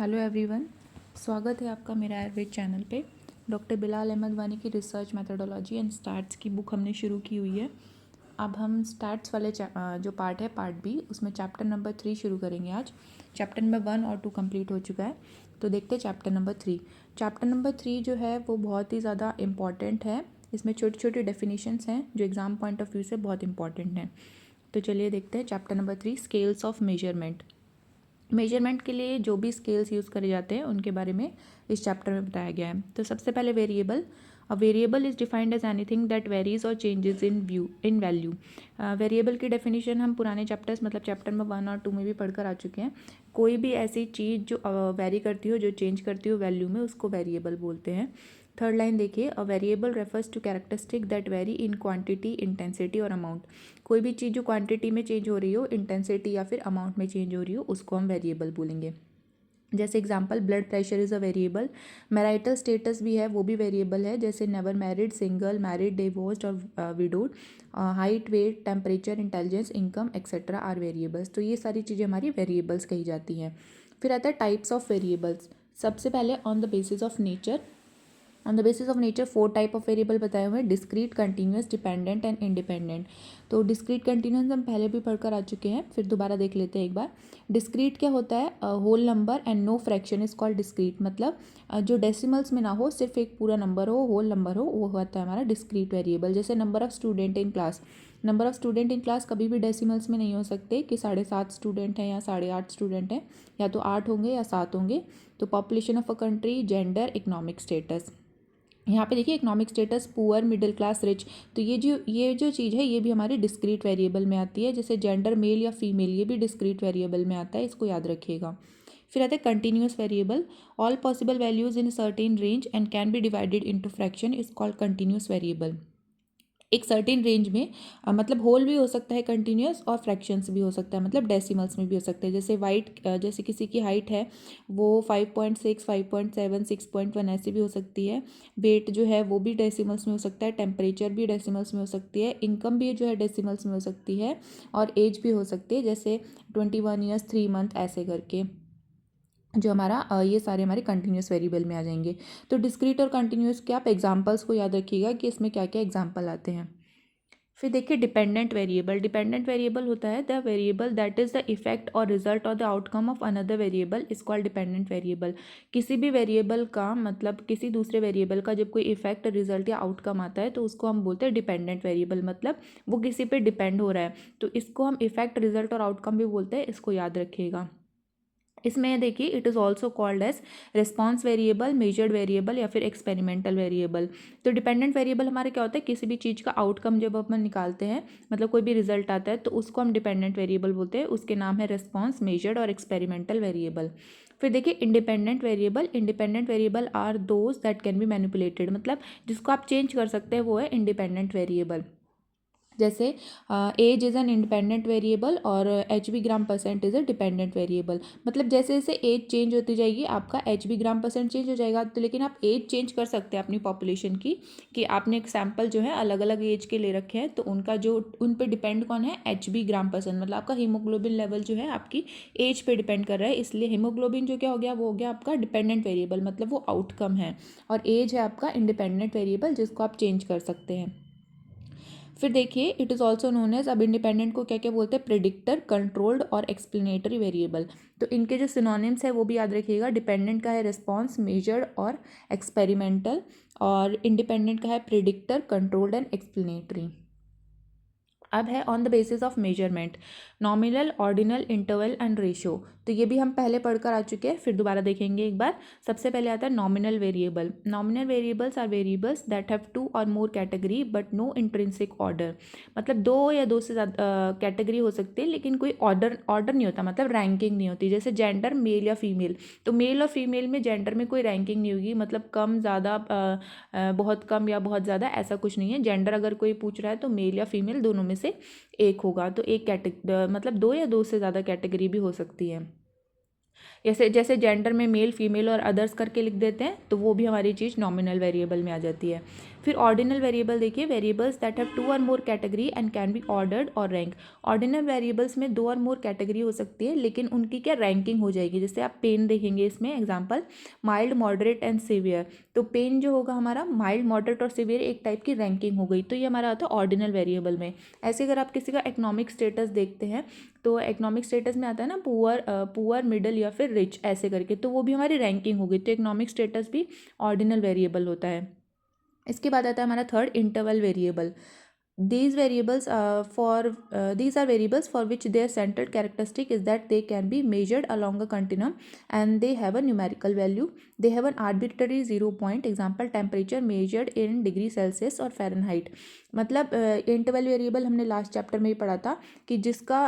Hello everyone, स्वागत है आपका मेरा आयुर्वेद चैनल पे। डॉक्टर बिलाल अहमद वानी की रिसर्च मेथोडोलॉजी एंड स्टैट्स की बुक हमने शुरू की हुई है। अब हम स्टैट्स वाले जो पार्ट है पार्ट बी, उसमें चैप्टर नंबर 3 शुरू करेंगे आज। चैप्टर नंबर 1 और 2 कंप्लीट हो चुका है, तो देखते हैं चैप्टर नंबर 3। चैप्टर नंबर 3 जो है वो बहुत ही ज़्यादा इम्पॉर्टेंट है। इसमें छोटी छोटी डेफिनेशंस हैं जो एग्ज़ाम पॉइंट ऑफ व्यू से बहुत इंपॉर्टेंट हैं। तो चलिए देखते हैं chapter number 3, scales of measurement. Measurement के लिए जो भी स्केल्स यूज़ करे जाते हैं उनके बारे में इस चैप्टर में बताया गया है। तो सबसे पहले variable. A variable is defined as anything that varies और चेंजेस इन वैल्यू। वेरिएबल की डेफिनेशन हम पुराने चैप्टर्स मतलब चैप्टर में 1 और 2 में भी पढ़कर आ चुके हैं। कोई भी ऐसी चीज़ जो वेरी करती हो, जो चेंज करती हो वैल्यू में, उसको वेरिएबल बोलते हैं। थर्ड लाइन देखिए, a variable refers to characteristic that vary in quantity, intensity और अमाउंट। कोई भी चीज़ जो क्वांटिटी में चेंज हो रही हो, इंटेंसिटी या फिर अमाउंट में चेंज हो रही हो, उसको हम वेरिएबल बोलेंगे। जैसे example, blood pressure is a variable. Marital status भी है, वो भी वेरिएबल है, जैसे never married, single, married, divorced और widowed. Height, weight, temperature, intelligence, income etcetera are variables. तो ये सारी चीज़ें हमारी वेरिएबल्स कही जाती हैं। फिर आता है टाइप्स ऑफ वेरिएबल्स। सबसे पहले on the basis of nature. On the basis of nature 4 type of variable बताए हुए हैं, discrete, continuous, dependent and independent. तो डिस्क्रीट कंटिन्यूस हम पहले भी पढ़कर आ चुके हैं, फिर दोबारा देख लेते हैं एक बार। डिस्क्रीट क्या होता है? Whole number and no fraction is called discrete. मतलब जो डेसिमल्स में ना हो, सिर्फ एक पूरा नंबर हो, होल नंबर हो, वो होता है हमारा डिस्क्रीट वेरिएबल। जैसे number of student in class. Number of student in class कभी भी डेसिमल्स में नहीं हो सकते कि 7.5 स्टूडेंट हैं या 8.5 स्टूडेंट हैं, या तो 8 होंगे या 7 होंगे। तो population of a country, gender, economic status. यहाँ पे देखिए economic status, poor, middle class, rich. तो ये जो चीज़ है ये भी हमारी डिस्क्रीट वेरिएबल में आती है। जैसे जेंडर, मेल या फीमेल, ये भी डिस्क्रीट वेरिएबल में आता है, इसको याद रखिएगा। फिर आता है continuous variable. All possible values in certain range and can B divided into fraction is called continuous variable. एक सर्टेन रेंज में मतलब होल भी हो सकता है कंटिन्यूस, और फ्रैक्शंस भी हो सकता है, मतलब डेसिमल्स में भी हो सकता है। जैसे जैसे किसी की हाइट है वो 5.6, 5.7, 6.1 ऐसी भी हो सकती है। वेट जो है वो भी डेसिमल्स में हो सकता है, टेम्परेचर भी डेसिमल्स में हो सकती है, इनकम भी जो है डेसिमल्स में हो सकती है, और एज भी हो सकती है, जैसे 21 ईयर्स 3 मंथ ऐसे करके। जो हमारा ये सारे हमारे कंटिन्यूस वेरिएबल में आ जाएंगे। तो डिस्क्रीट और कंटिन्यूस के आप एग्जांपल्स को याद रखिएगा कि इसमें क्या क्या एग्जांपल आते हैं। फिर देखिए डिपेंडेंट वेरिएबल। डिपेंडेंट वेरिएबल होता है the variable that is the effect और रिजल्ट और the outcome of another variable is called dependent variable. किसी भी वेरिएबल का मतलब किसी दूसरे वेरिएबल का जब कोई इफेक्ट, रिजल्ट या आउटकम आता है तो उसको हम बोलते हैं डिपेंडेंट वेरिएबल, मतलब वो किसी पे डिपेंड हो रहा है, तो इसको हम इफेक्ट, रिजल्ट और आउटकम भी बोलते हैं, इसको याद रखिएगा। इसमें देखिए it is also called as response variable, measured variable या फिर एक्सपेरिमेंटल वेरिएबल। तो डिपेंडेंट वेरिएबल हमारा क्या होता है? किसी भी चीज़ का आउटकम जब अपन निकालते हैं, मतलब कोई भी रिजल्ट आता है, तो उसको हम डिपेंडेंट वेरिएबल बोलते हैं। उसके नाम है रिस्पॉन्स, मेजर्ड और एक्सपेरिमेंटल वेरिएबल। फिर देखिए independent variable. Independent variable are those that can be manipulated, मतलब जिसको आप चेंज कर सकते हैं वो है इंडिपेंडेंट वेरिएबल। जैसे age is an independent variable और HB g% is a dependent variable. मतलब जैसे जैसे एज चेंज होती जाएगी आपका HB g% चेंज हो जाएगा। तो लेकिन आप एज चेंज कर सकते हैं अपनी पॉपुलेशन की, कि आपने एक सैम्पल जो है अलग अलग एज के ले रखे हैं, तो उनका जो उन पे डिपेंड कौन है? HB g%। मतलब आपका हीमोग्लोबिन लेवल जो है आपकी एज पे डिपेंड कर रहा है, इसलिए हीमोग्लोबिन जो क्या हो गया, वो हो गया आपका डिपेंडेंट वेरिएबल, मतलब वो आउटकम है। और एज है आपका इंडिपेंडेंट वेरिएबल जिसको आप चेंज कर सकते हैं। फिर देखिए it is also known as, अब इंडिपेंडेंट को क्या क्या बोलते हैं? प्रिडिक्टर, कंट्रोल्ड और एक्सप्लेनेटरी वेरिएबल। तो इनके जो सिनोनिम्स है वो भी याद रखिएगा। डिपेंडेंट का है रिस्पॉन्स, मेजर्ड और एक्सपेरिमेंटल, और इंडिपेंडेंट का है प्रिडिक्टर, कंट्रोल्ड एंड एक्सप्लेनेटरी। अब है on the basis of measurement, nominal, ordinal, interval and ratio. तो ये भी हम पहले पढ़कर आ चुके हैं, फिर दोबारा देखेंगे एक बार। सबसे पहले आता है nominal variable. Nominal variables are variables that have 2 or more category but no intrinsic order. मतलब 2 या 2 से ज़्यादा कैटेगरी हो सकती है, लेकिन कोई ऑर्डर नहीं होता, मतलब रैंकिंग नहीं होती। जैसे जेंडर, मेल या फीमेल, तो मेल और फीमेल में जेंडर में कोई रैंकिंग नहीं होगी, मतलब कम, ज़्यादा, बहुत कम या बहुत ज़्यादा, ऐसा कुछ नहीं है। जेंडर अगर कोई पूछ रहा है तो मेल या फीमेल दोनों में से एक होगा। तो एक मतलब 2 या 2 से ज़्यादा कैटेगरी भी हो सकती है। जैसे जैसे जेंडर में मेल फीमेल और अदर्स करके लिख देते हैं, तो वो भी हमारी चीज़ नॉमिनल वेरिएबल में आ जाती है। फिर ऑर्डिनल वेरिएबल देखिए, variables that have 2 or more category and can be ordered or rank. Ordinal variables में 2 और मोर कैटेगरी हो सकती है, लेकिन उनकी क्या रैंकिंग हो जाएगी। जैसे आप पेन देखेंगे इसमें example, mild moderate and severe. तो पेन जो होगा हमारा माइल्ड मॉडरेट और सीवियर एक टाइप की रैंकिंग हो गई, तो ये हमारा आता है ऑर्डिनल वेरिएबल में। ऐसे अगर आप किसी का इकोनॉमिक स्टेटस देखते हैं, तो इकोनॉमिक स्टेटस में आता है ना पुअर मिडिल या फिर रिच ऐसे करके, तो वो भी हमारी रैंकिंग हो गई, तो इकोनॉमिक स्टेटस भी ऑर्डिनल वेरिएबल होता है। इसके बाद आता है हमारा third interval variable. These are variables for which their central characteristic is that they can be measured along a continuum and they have a numerical value. They have an arbitrary 0 point, example temperature measured in degree Celsius और Fahrenheit। मतलब interval variable हमने last chapter में ही पढ़ा था कि जिसका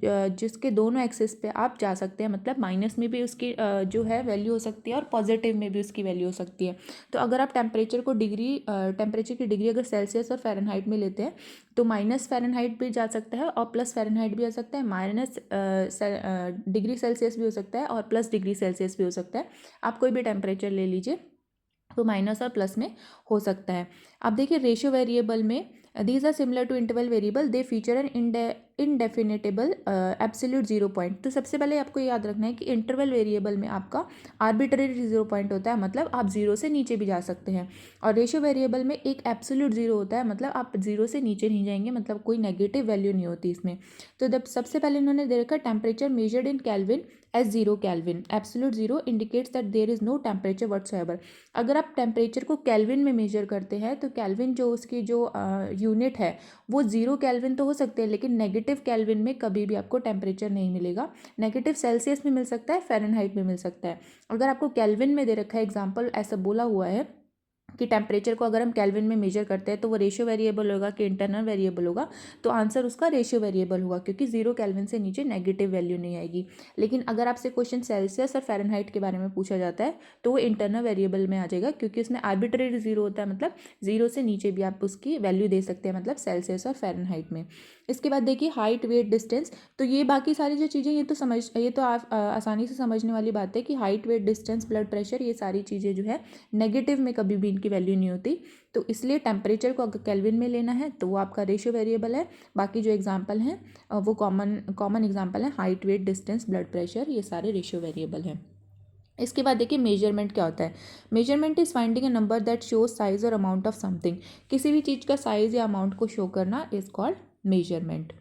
जिसके दोनों एक्सिस पे आप जा सकते हैं, मतलब माइनस में भी उसकी जो है वैल्यू हो सकती है और पॉजिटिव में भी उसकी वैल्यू हो सकती है। तो अगर आप टेम्परेचर की डिग्री अगर सेल्सियस और फ़ारेनहाइट में लेते हैं, तो माइनस फ़ारेनहाइट भी जा सकता है और प्लस फ़ारेनहाइट भी आ सकता है, माइनस डिग्री सेल्सियस भी हो सकता है और प्लस डिग्री सेल्सियस भी हो सकता है। आप कोई भी टेम्परेचर ले लीजिए, तो माइनस और प्लस में हो सकता है। अब देखिए रेशियो वेरिएबल में these are similar to interval variable, they feature an identifiable absolute 0 point. तो सबसे पहले आपको याद रखना है कि इंटरवल वेरिएबल में आपका आर्बिट्रेरी 0 पॉइंट होता है, मतलब आप 0 से नीचे भी जा सकते हैं। और रेशियो वेरिएबल में एक एब्सोल्यूट 0 होता है, मतलब आप 0 से नीचे नहीं जाएंगे, मतलब कोई नेगेटिव वैल्यू नहीं होती इसमें। तो जब सबसे पहले इन्होंने दे रखा temperature measured in kelvin as 0 kelvin, absolute 0 indicates that there is no temperature whatsoever. अगर आप टेम्परेचर को कैल्विन में मेजर करते हैं, तो कैल्विन जो उसकी जो यूनिट है वो 0 कैल्विन तो हो सकते हैं, लेकिन नेगेटिव कैल्विन में कभी भी आपको टेम्परेचर नहीं मिलेगा। नेगेटिव सेल्सियस में मिल सकता है, फ़ारेनहाइट में मिल सकता है। अगर आपको कैल्विन में दे रखा है, एग्जाम्पल ऐसा बोला हुआ है कि टेम्परेचर को अगर हम कैल्विन में मेजर करते हैं तो वो रेशियो वेरिएबल होगा कि इंटरनल वेरिएबल होगा, तो आंसर उसका रेशियो वेरिएबल होगा, क्योंकि 0 कैल्विन से नीचे नेगेटिव वैल्यू नहीं आएगी। लेकिन अगर आपसे क्वेश्चन सेल्सियस और फ़ारेनहाइट के बारे में पूछा जाता है, तो वो इंटरनल वेरिएबल में आ जाएगा, क्योंकि उसमें आर्बिट्रेरी 0 होता है, मतलब 0 से नीचे भी आप उसकी वैल्यू दे सकते हैं, मतलब सेल्सियस और फ़ारेनहाइट में। इसके बाद देखिए हाइट वेट डिस्टेंस। तो ये बाकी सारी जो चीज़ें ये तो आप आसानी से समझने वाली बात है कि height weight distance blood pressure, ये सारी चीज़ें जो है नेगेटिव में कभी भी इनकी वैल्यू नहीं होती। तो इसलिए टेम्परेचर को अगर केल्विन में लेना है तो वो आपका रेशियो वेरिएबल है। बाकी जो एग्जाम्पल हैं वो कॉमन एग्जाम्पल हैं, height weight distance blood pressure, ये सारे रेशियो वेरिएबल हैं। इसके बाद देखिए मेजरमेंट क्या होता है। Measurement is finding a number that shows size और अमाउंट ऑफ समथिंग। किसी भी चीज़ का साइज़ या अमाउंट को शो करना is called measurement.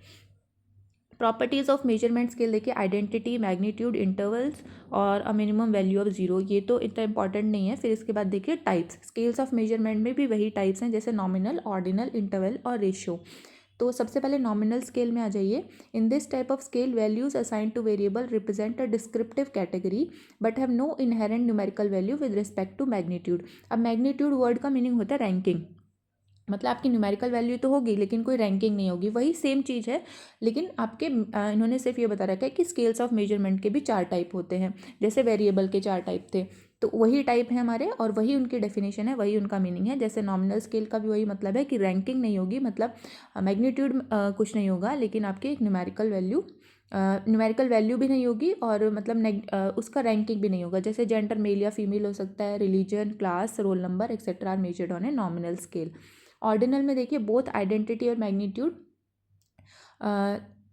Properties of measurement scale देखिए, आइडेंटिटी, मैग्नीट्यूड, इंटरवल्स और अ मिनिमम वैल्यू ऑफ 0, ये तो इतना इंपॉर्टेंट नहीं है। फिर इसके बाद देखिए टाइप्स, स्केल्स ऑफ मेजरमेंट में भी वही टाइप्स हैं, जैसे नॉमिनल, ऑर्डिनल, इंटरवल और रेशियो। तो सबसे पहले नॉमिनल स्केल में आ जाइए। In this type of scale values assign to variable represent a descriptive category but have no inherent numerical value with respect to magnitude. अब मैग्नीट्यूड वर्ड का meaning होता है रैंकिंग, मतलब आपकी न्यूमेरिकल वैल्यू तो होगी लेकिन कोई रैंकिंग नहीं होगी, वही सेम चीज़ है, लेकिन आपके इन्होंने सिर्फ ये बता रखा है कि स्केल्स ऑफ मेजरमेंट के भी 4 टाइप होते हैं, जैसे वेरिएबल के 4 टाइप थे, तो वही टाइप है हमारे और वही उनकी डेफिनेशन है, वही उनका मीनिंग है। जैसे नॉमिनल स्केल का भी वही मतलब है कि रैंकिंग नहीं होगी, मतलब मैग्नीट्यूड कुछ नहीं होगा, लेकिन आपकी एक न्यूमेरिकल वैल्यू भी नहीं होगी और मतलब उसका रैंकिंग भी नहीं होगा। जैसे जेंडर मेल या फीमेल हो सकता है, religion, class, roll number etcetera are measured on a nominal scale. Ordinal में देखिए बोथ आइडेंटिटी और मैग्नीट्यूड,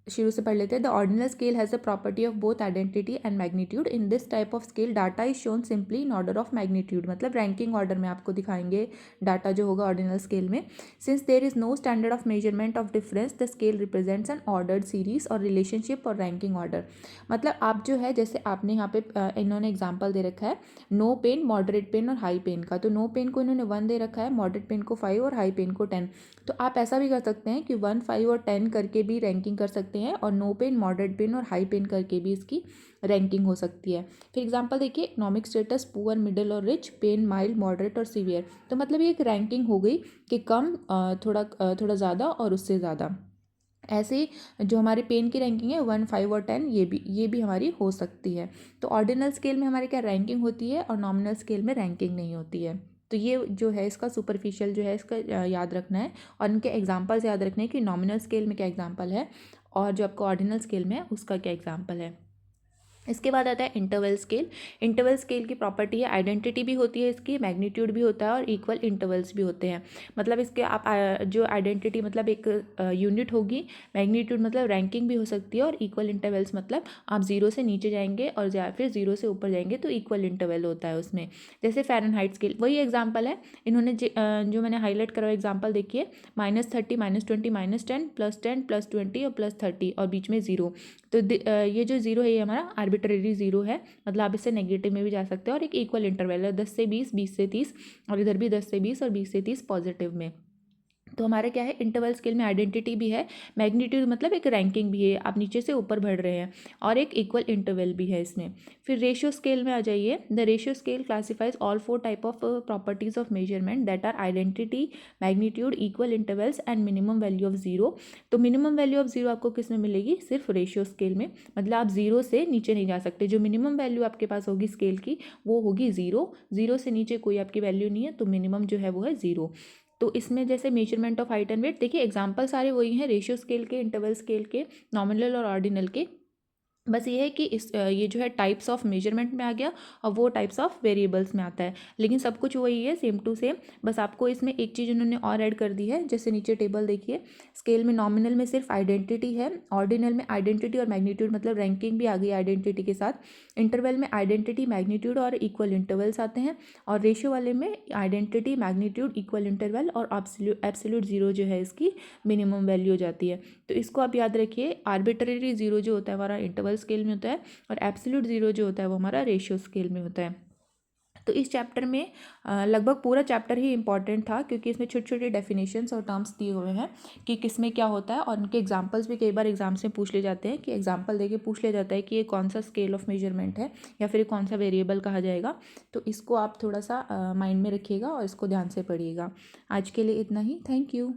शुरू से पढ़ लेते हैं। The ordinal scale has the property of both identity and magnitude. In this type of scale data is shown simply in order of magnitude, मतलब ranking order में आपको दिखाएंगे डाटा जो होगा ऑर्डिनल स्केल में। Since there is no standard of measurement of difference, the scale represents an ordered series और relationship और ranking order. मतलब आप जो है, जैसे आपने यहाँ पे इन्होंने एग्जाम्पल दे रखा है नो पेन, मॉडरेट पेन और हाई पेन का, तो नो पेन को इन्होंने 1 दे रखा है, मॉडरेट पेन को 5 और हाई पेन को 10। तो आप ऐसा भी कर सकते हैं कि 1, 5 और 10 करके भी रैंकिंग कर सकते हैं और नो पेन, मॉडरेट पेन और हाई पेन करके भी इसकी रैंकिंग हो सकती है। फिर एग्जांपल देखिए, इकोनॉमिक स्टेटस पुअर, मिडिल और रिच, पेन माइल्ड, मॉडरेट और सीवियर। तो मतलब ये एक रैंकिंग हो गई कि कम, थोड़ा ज़्यादा और उससे ज़्यादा। ऐसे ही जो हमारी पेन की रैंकिंग है 1, 5 और 10, ये भी हमारी हो सकती है। तो ऑर्डिनल स्केल में हमारी क्या रैंकिंग होती है और नॉमिनल स्केल में रैंकिंग नहीं होती है। तो ये जो है इसका सुपरफिशियल जो है इसका याद रखना है और इनके एग्जांपल्स याद रखने हैं कि नॉमिनल स्केल में क्या एग्जांपल है और जो आपको ऑर्डिनल स्केल में है उसका क्या एग्जांपल है। इसके बाद आता है इंटरवल स्केल। इंटरवल स्केल की प्रॉपर्टी है, आइडेंटिटी भी होती है इसकी, मैग्नीट्यूड भी होता है और इक्वल इंटरवल्स भी होते हैं। मतलब इसके आप जो आइडेंटिटी मतलब एक यूनिट होगी, मैग्नीट्यूड मतलब रैंकिंग भी हो सकती है और इक्वल इंटरवल्स मतलब आप जीरो से नीचे जाएंगे और या फिर जीरो से ऊपर जाएंगे तो इक्वल इंटरवल होता है उसमें। जैसे फ़ारेनहाइट स्केल वही एग्जाम्पल है, इन्होंने जो मैंने हाईलाइट करा एग्जाम्पल देखिए, -30 -20 -10 +10 +20 और +30 और बीच में ज़ीरो। तो ये जो ज़ीरो है ये हमारा आर्बिट्रेरी ज़ीरो है, मतलब आप इससे नेगेटिव में भी जा सकते हैं। और एक इक्वल इंटरवल है 10 से 20, 20 से 30 और इधर भी 10 से 20 और 20 से 30 पॉजिटिव में। तो हमारा क्या है, इंटरवल स्केल में आइडेंटिटी भी है, मैग्नीट्यूड मतलब एक रैंकिंग भी है, आप नीचे से ऊपर बढ़ रहे हैं, और एक इक्वल इंटरवल भी है इसमें। फिर रेशियो स्केल में आ जाइए। The ratio scale classifies all 4 type of properties of measurement that are identity, magnitude, equal intervals and minimum value of zero. तो मिनिमम वैल्यू ऑफ जीरो आपको किस में मिलेगी, सिर्फ रेशियो स्केल में, मतलब आप जीरो से नीचे नहीं जा सकते। जो मिनिमम वैल्यू आपके पास होगी स्केल की वो होगी जीरो, जीरो से नीचे कोई आपकी वैल्यू नहीं है, तो मिनिमम जो है वो है जीरो। तो इसमें जैसे measurement of height and weight, देखिए एग्जांपल सारे वही हैं, रेशियो स्केल के, इंटरवल स्केल के, नॉमिनल और ऑर्डिनल के। बस ये है कि ये जो है टाइप्स ऑफ मेजरमेंट में आ गया और वो टाइप्स ऑफ वेरिएबल्स में आता है, लेकिन सब कुछ वही है, सेम टू सेम। बस आपको इसमें एक चीज़ उन्होंने और ऐड कर दी है, जैसे नीचे टेबल देखिए, स्केल में नॉमिनल में सिर्फ आइडेंटिटी है, ऑर्डिनल में आइडेंटिटी और मैग्नीट्यूड मतलब रैंकिंग भी आ गई आइडेंटिटी के साथ, इंटरवल में आइडेंटिटी, मैग्नीट्यूड और इक्वल इंटरवल्स आते हैं, और रेशियो वाले में आइडेंटिटी, मैग्नीट्यूड, इक्वल इंटरवल और एब्सोल्यूट जीरो जो है इसकी मिनिमम वैल्यू हो जाती है। तो इसको आप याद रखिए, आर्बिट्रेरी जीरो जो होता है हमारा इंटरवल स्केल में होता है, और एब्सोल्यूट जीरो जो होता है वो हमारा रेशियो स्केल में होता है। तो इस चैप्टर में लगभग पूरा चैप्टर ही इंपॉर्टेंट था, क्योंकि इसमें छोटी छोटी डेफिनेशंस और टर्म्स दिए हुए हैं कि किस में क्या होता है, और उनके एग्जांपल्स भी कई बार एग्जाम से पूछ ले जाते हैं, कि एग्जांपल देके पूछ ले जाता है कि ये कौन सा स्केल ऑफ मेजरमेंट है या फिर कौन सा वेरिएबल कहा जाएगा। तो इसको आप थोड़ा सा माइंड में रखिएगा और इसको ध्यान से पढ़िएगा। आज के लिए इतना ही, थैंक यू।